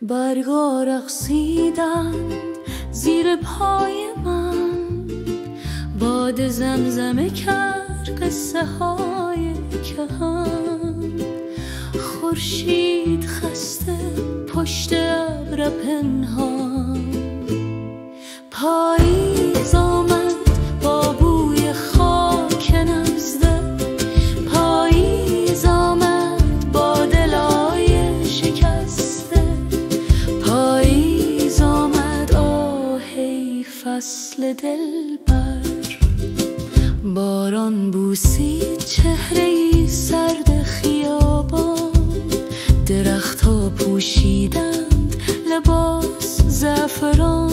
برگا رقصیدند زیر پای من، باد زمزمه کرد قصه های کهن. خورشید خسته پشت ابر پنهان، پاییز آمد با بوی خاک نزده. پاییز آمد با دلای شکسته. پاییز آمد آهی فصل دلبر. باران بوسید چهره‌ای سرد خیابان، درخت‌ها پوشیدند لباس زعفران.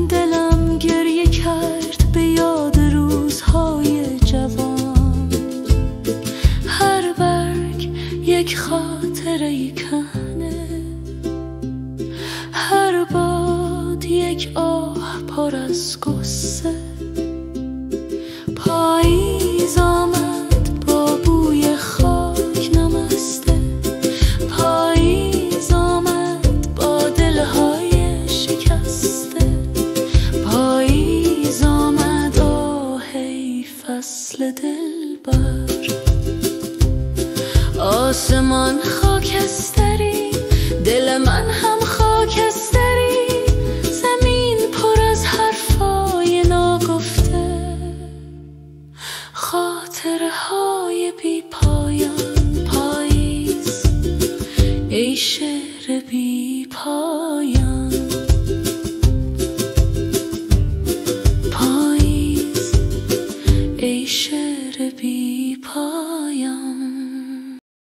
دلم گریه کرد به یاد روزهای جوان، هر برگ یک خاطره کهنه، هر باد یک آه پر از غصه. پاییز آمد با بوی خاک نمسته. پاییز آمد با دلهای شکسته. پاییز آمد آهی فصل دلبر. آسمان خاکستری، دل من هم خاکستری.